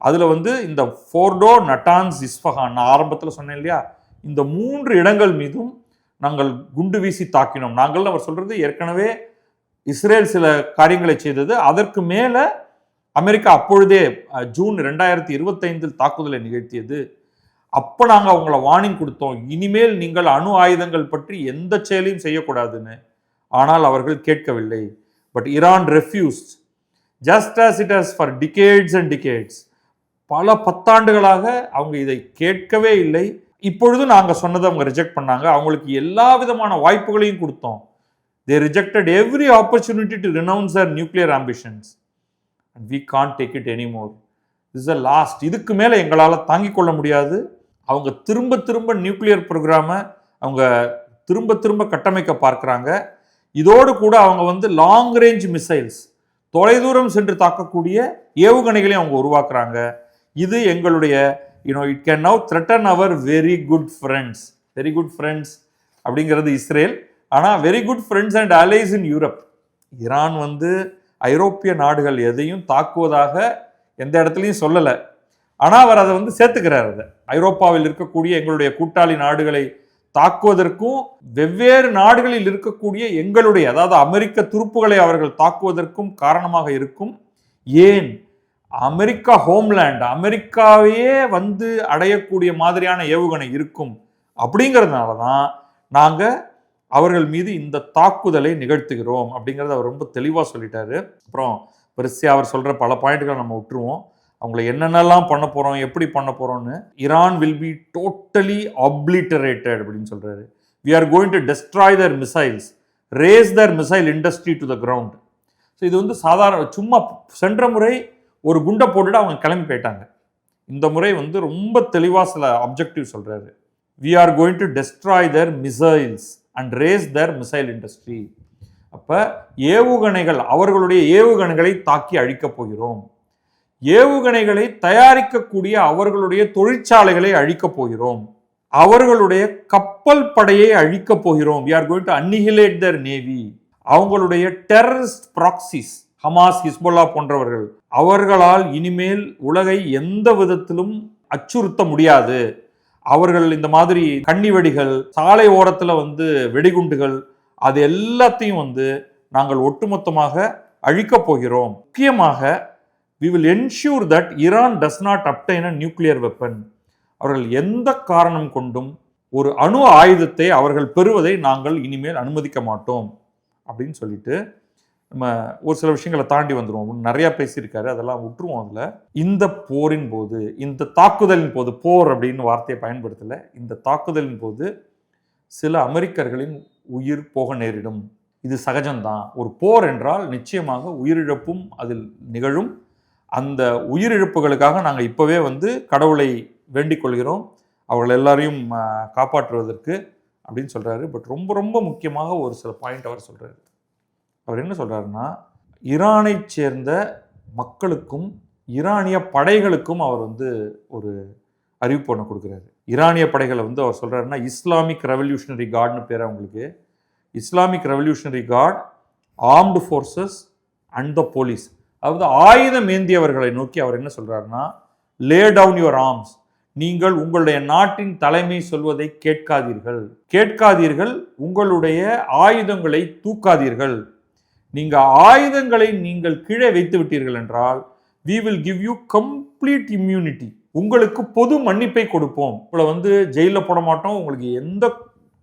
அதில் வந்து இந்த ஃபோர்டோ, நட்டான்ஸ், இஸ்ஃபஹான், நான் ஆரம்பத்தில் சொன்னேன் இல்லையா, இந்த 3 இடங்கள் மீதும் நாங்கள் குண்டு வீசி தாக்கினோம். நாங்கள் அவர் சொல்கிறது, ஏற்கனவே இஸ்ரேல் சில காரியங்களை செய்தது, அதற்கு மேலே அமெரிக்கா அப்பொழுதே ஜூன் 2025 தாக்குதலை நிகழ்த்தியது. அப்போ நாங்கள் அவங்கள வார்னிங் கொடுத்தோம், இனிமேல் நீங்கள் அணு ஆயுதங்கள் பற்றி எந்த செயலையும் செய்யக்கூடாதுன்னு. ஆனால் அவர்கள் கேட்கவில்லை. But Iran refused, just as it has for decades and decades. பல 10 ஆண்டுகளாக அவங்க இதை கேட்கவே இல்லை. இப்பொழுது நாங்கள் சொன்னதை அவங்க ரிஜெக்ட் பண்ணாங்க. அவங்களுக்கு எல்லா விதமான வாய்ப்புகளையும் கொடுத்தோம். They rejected every opportunity to renounce their nuclear ambitions. And we can't take it anymore. This is the last. இதுக்கு மேலே எங்களால் தாங்கிக் கொள்ள முடியாது. அவங்க திரும்ப திரும்ப நியூக்ளியர் ப்ரோக்ராமை அவங்க திரும்ப கட்டமைக்க பார்க்குறாங்க. இதோடு கூட அவங்க வந்து லாங் ரேஞ்ச் மிசைல்ஸ், தொலைதூரம் சென்று தாக்கக்கூடிய ஏவுகணைகளையும் அவங்க உருவாக்குறாங்க. இது எங்களுடைய it can now threaten our very good friends. Very good friends அப்படிங்கிறது இஸ்ரேல். ஆனால் very good friends and allies in Europe. Iran வந்து ஐரோப்பிய நாடுகள் எதையும் தாக்குவதாக எந்த இடத்துலையும் சொல்லலை. ஆனால் அவர் அதை வந்து சேர்த்துக்கிறார். அதை ஐரோப்பாவில் இருக்கக்கூடிய எங்களுடைய கூட்டாளி நாடுகளை தாக்குவதற்கும், வெவ்வேறு நாடுகளில் இருக்கக்கூடிய எங்களுடைய, அதாவது அமெரிக்க துருப்புகளை அவர்கள் தாக்குவதற்கும் காரணமாக இருக்கும். ஏன் அமெரிக்கா ஹோம்லேண்ட், அமெரிக்காவையே வந்து அடையக்கூடிய மாதிரியான ஏவுகணை இருக்கும் அப்படிங்கிறதுனால தான் நாங்கள் அவர்கள் மீது இந்த தாக்குதலை நிகழ்த்துகிறோம் அப்படிங்கிறத அவர் ரொம்ப தெளிவாக சொல்லிட்டாரு. அப்புறம் பெருசாக அவர் சொல்கிற பல பாயிண்ட்களை நம்ம விட்டுருவோம். அவங்கள என்னென்னலாம் பண்ண போகிறோம், எப்படி பண்ண போகிறோன்னு. Iran will be totally obliterated அப்படின்னு சொல்கிறாரு. We are going to destroy their missiles, raze their missile industry to the ground. So இது வந்து சாதாரண சும்மா சென்ற முறை ஒரு குண்டை போட்டுட்டு அவங்க கிளம்பி போயிட்டாங்க. இந்த முறை வந்து ரொம்ப தெளிவாக சில அப்ஜெக்டிவ் சொல்கிறாரு. We are going to destroy their missiles and raze their missile industry. அப்ப ஏவுகணைகள், அவர்களுடைய ஏவுகணைகளை தாக்கி அழிக்கப் போகிறோம். ஏவுகணைகளை தயாரிக்கக்கூடிய அவர்களுடைய தொழிற்சாலைகளை அழிக்கப் போகிறோம். அவர்களுடைய கப்பல் படையை அழிக்கப் போகிறோம். we are going to annihilate their navy. அவங்களுடைய டெரரிஸ்ட் ப்ராக்சிஸ், ஹமாஸ், ஹிஸ்புல்லா போன்றவர்கள், அவர்களால் இனிமேல் உலகை எந்த விதத்திலும் அச்சுறுத்த முடியாது. அவர்கள் இந்த மாதிரி கண்ணி வெடிகள், சாலை ஓரத்தில் வெடிகுண்டுகள், அது எல்லாத்தையும் நாங்கள் ஒட்டுமொத்தமாக அழிக்கப் போகிறோம். முக்கியமாக we will ensure that Iran does not obtain a nuclear weapon. அவர்கள் எந்த காரணம் கொண்டும் ஒரு அணு ஆயுதத்தை அவர்கள் பெறுவதை நாங்கள் இனிமேல் அனுமதிக்க மாட்டோம் அப்படின்னு சொல்லிட்டு நம்ம ஒரு சில விஷயங்களை தாண்டி வந்துடுவோம். நிறையா பேசியிருக்காரு, அதெல்லாம் விட்டுருவோம். அதில் இந்த போரின் போது, இந்த தாக்குதலின் போது, போர் அப்படின்னு வார்த்தையை பயன்படுத்தலை, இந்த தாக்குதலின் போது சில அமெரிக்கர்களின் உயிர் போக நேரிடும். இது சகஜம்தான். ஒரு போர் என்றால் நிச்சயமாக உயிரிழப்பும் அதில் நிகழும். அந்த உயிரிழப்புகளுக்காக நாங்கள் இப்போவே கடவுளை வேண்டிக் கொள்கிறோம், அவர்கள் எல்லாரையும் காப்பாற்றுவதற்கு அப்படின்னு சொல்கிறாரு. பட் ரொம்ப ரொம்ப முக்கியமாக ஒரு சில பாயிண்ட் அவர் சொல்கிறாரு. அவர் என்ன சொல்கிறாருன்னா, ஈரானை சேர்ந்த மக்களுக்கும் ஈரானிய படைகளுக்கும் அவர் ஒரு அறிவிப்பு ஒன்று கொடுக்குறாரு. ஈரானிய படைகளை அவர் சொல்கிறாருன்னா, இஸ்லாமிக் ரெவல்யூஷனரி கார்டுன்னு பேர் அவங்களுக்கு. Islamic revolutionary card, armed forces and the police, அதாவது ஆயுதம் ஏந்தியவர்களை நோக்கி அவர் என்ன சொல்கிறாருன்னா, லே டவுன் யுவர் ஆர்ம்ஸ். நீங்கள் உங்களுடைய நாட்டின் தலைமை சொல்வதை கேட்காதீர்கள், உங்களுடைய ஆயுதங்களை தூக்காதீர்கள். நீங்கள் ஆயுதங்களை நீங்கள் கீழே வைத்து விட்டீர்கள் என்றால் we will give you complete immunity. உங்களுக்கு பொது மன்னிப்பை கொடுப்போம். உங்களை ஜெயிலில் போட மாட்டோம், உங்களுக்கு எந்த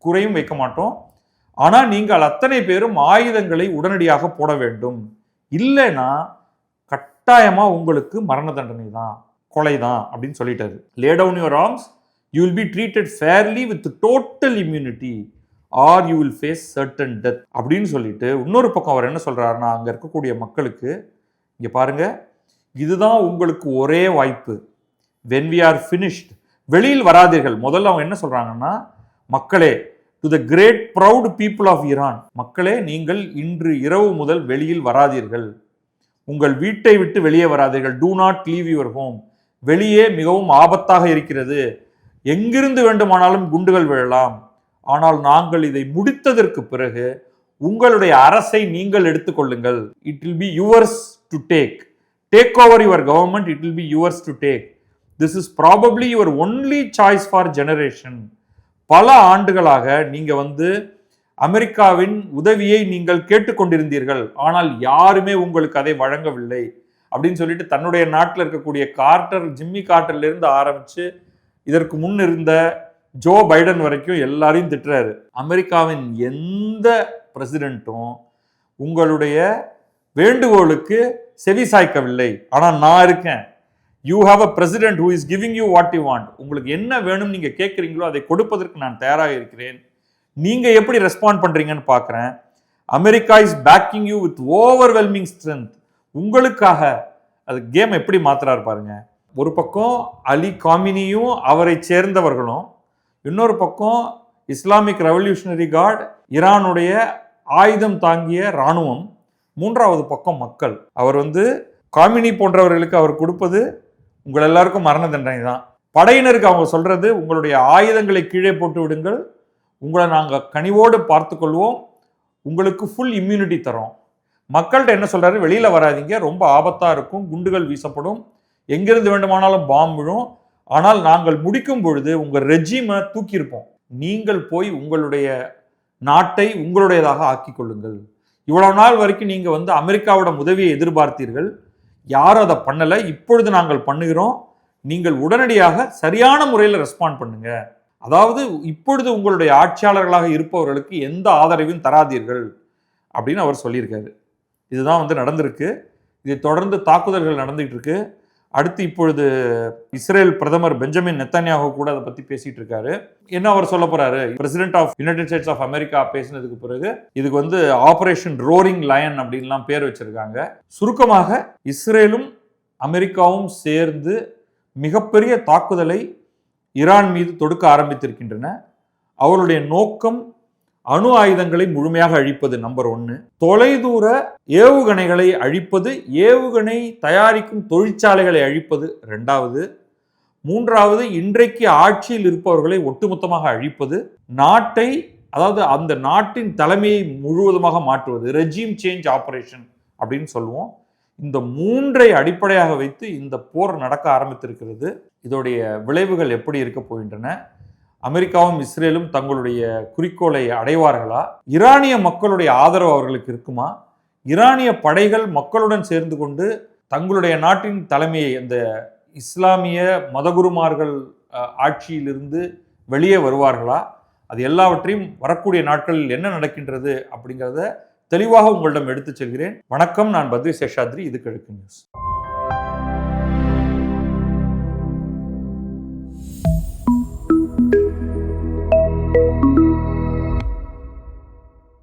குறையும் வைக்க மாட்டோம். ஆனால் நீங்கள் அத்தனை பேரும் ஆயுதங்களை உடனடியாக போட வேண்டும். இல்லைன்னா கட்டாயமாக உங்களுக்கு மரண தண்டனை தான், கொலை தான் அப்படின்னு சொல்லிட்டாரு. Lay down your arms, you will be treated fairly with total immunity or you will face certain death அப்படின்னு சொல்லிட்டு, இன்னொரு பக்கம் அவர் என்ன சொல்றாருன்னா, அங்கே இருக்கக்கூடிய மக்களுக்கு, இங்கே பாருங்க, இதுதான் உங்களுக்கு ஒரே வாய்ப்பு. when we are finished, வெளியில் வராதீர்கள். முதல்ல அவங்க என்ன சொல்றாங்கன்னா, மக்களே, to the great proud people of Iran, மக்களே, நீங்கள் இன்று இரவு முதல் வெளியில் வராதீர்கள், உங்கள் வீட்டை விட்டு வெளியே வராதீர்கள். Do not leave your home. வெளியே மிகவும் ஆபத்தாக இருக்கிறது, எங்கிருந்து வேண்டுமானாலும் குண்டுகள் விழலாம். ஆனால் நாங்கள் இதை முடித்ததற்கு பிறகு உங்களுடைய அரசை நீங்கள் எடுத்துக்கொள்ளுங்கள். It will be yours to take over your government. It will be yours to take. This is probably your only choice for generation. பல ஆண்டுகளாக நீங்க அமெரிக்காவின் உதவியை நீங்கள் கேட்டுக்கொண்டிருந்தீர்கள், ஆனால் யாருமே உங்களுக்கு அதை வழங்கவில்லை அப்படின்னு சொல்லிட்டு தன்னுடைய நாட்டில் இருக்கக்கூடிய ஜிம்மி கார்ட்டர்ல இருந்து ஆரம்பிச்சு இதற்கு முன் இருந்த ஜோ பைடன் வரைக்கும் எல்லாரையும் திட்டுறாரு. அமெரிக்காவின் எந்த பிரசிடென்ட்டும் உங்களுடைய வேண்டுகோளுக்கு செவி சாய்க்கவில்லை. ஆனால் நான் இருக்கேன். You have a president who is giving you what you want. உங்களுக்கு என்ன வேணும் நீங்க கேட்குறீங்களோ அதை கொடுப்பதற்கு நான் தயாராக இருக்கிறேன். நீங்க எப்படி ரெஸ்பாண்ட் பண்றீங்கன்னு பார்க்குறேன். America is backing you with overwhelming strength. உங்களுக்காக அது கேம் எப்படி மாத்துறாரு பாருங்க. ஒரு பக்கம் அலி காமினியும் அவரை சேர்ந்தவர்களும், இன்னொரு பக்கம் இஸ்லாமிக் ரெவல்யூஷனரி கார்டு, ஈரானுடைய ஆயுதம் தாங்கிய இராணுவம், மூன்றாவது பக்கம் மக்கள். அவர் காமினி போன்றவர்களுக்கு அவர் கொடுப்பது உங்கள் எல்லாருக்கும் மரண தண்டனை தான். படையினருக்கு அவங்க சொல்றது, உங்களுடைய ஆயுதங்களை கீழே போட்டு விடுங்கள், உங்களை நாங்கள் கனிவோடு பார்த்து கொள்வோம், உங்களுக்கு ஃபுல் இம்யூனிட்டி தரோம். மக்கள்கிட்ட என்ன சொல்றாரு, வெளியில வராதிங்க, ரொம்ப ஆபத்தா இருக்கும், குண்டுகள் வீசப்படும், எங்கிருந்து வேண்டுமானாலும் பாம்பு விழும், ஆனால் நாங்கள் முடிக்கும் பொழுது உங்கள் ரெஜிமை தூக்கியிருப்போம், நீங்கள் போய் உங்களுடைய நாட்டை உங்களுடையதாக ஆக்கி கொள்ளுங்கள். இவ்வளவு நாள் வரைக்கும் நீங்க அமெரிக்காவோட உதவியை எதிர்பார்த்தீர்கள், யாரும் அதை பண்ணலை, இப்பொழுது நாங்கள் பண்ணுகிறோம், நீங்கள் உடனடியாக சரியான முறையில் ரெஸ்பாண்ட் பண்ணுங்க. அதாவது இப்பொழுது உங்களுடைய ஆட்சியாளர்களாக இருப்பவர்களுக்கு எந்த ஆதரவையும் தராதீர்கள் அப்படின்னு அவர் சொல்லியிருக்காரு. இதுதான் நடந்திருக்கு. இதை தொடர்ந்து தாக்குதல்கள் நடந்துகிட்டு இருக்கு. அடுத்து இப்பொழுது இஸ்ரேல் பிரதமர் பெஞ்சமின் நெத்தன்யாஹூ கூட அதை பத்தி பேசிட்டு இருக்காரு. என்ன அவர் சொல்ல போறாரு, president of United States of America பேசினதுக்கு பிறகு இதுக்கு ஆபரேஷன் ரோரிங் லயன் அப்படின்லாம் பேர் வச்சிருக்காங்க. சுருக்கமாக இஸ்ரேலும் அமெரிக்காவும் சேர்ந்து மிகப்பெரிய தாக்குதலை ஈரான் மீது தொடுக்க ஆரம்பித்திருக்கின்றன. அவருடைய நோக்கம் அணு ஆயுதங்களை முழுமையாக அழிப்பது நம்பர் 1, தொலைதூர ஏவுகணைகளை அழிப்பது, ஏவுகணை தயாரிக்கும் தொழிற்சாலைகளை அழிப்பது 2வது, 3வது இன்றைக்கு ஆட்சியில் இருப்பவர்களை ஒட்டுமொத்தமாக அழிப்பது, நாட்டை, அதாவது அந்த நாட்டின் தலைமையை முழுவதுமாக மாற்றுவது, ரெஜிம் சேஞ்ச் ஆபரேஷன் அப்படின்னு சொல்லுவோம். இந்த 3ஐ அடிப்படையாக வைத்து இந்த போர் நடக்க ஆரம்பித்திருக்கிறது. இதோடைய விளைவுகள் எப்படி இருக்க போகின்றன? அமெரிக்காவும் இஸ்ரேலும் தங்களுடைய குறிக்கோளை அடைவார்களா? ஈரானிய மக்களுடைய ஆதரவு அவர்களுக்கு இருக்குமா? ஈரானிய படைகள் மக்களுடன் சேர்ந்து கொண்டு தங்களுடைய நாட்டின் தலைமையை, அந்த இஸ்லாமிய மதகுருமார்கள் ஆட்சியிலிருந்து வெளியே வருவார்களா? அது எல்லாவற்றையும் வரக்கூடிய நாட்களில் என்ன நடக்கின்றது அப்படிங்கிறத தெளிவாக உங்களிடம் எடுத்துச் செல்கிறேன். வணக்கம், நான் பத்ரி சேஷாத்ரி. இது கிழக்கு நியூஸ்.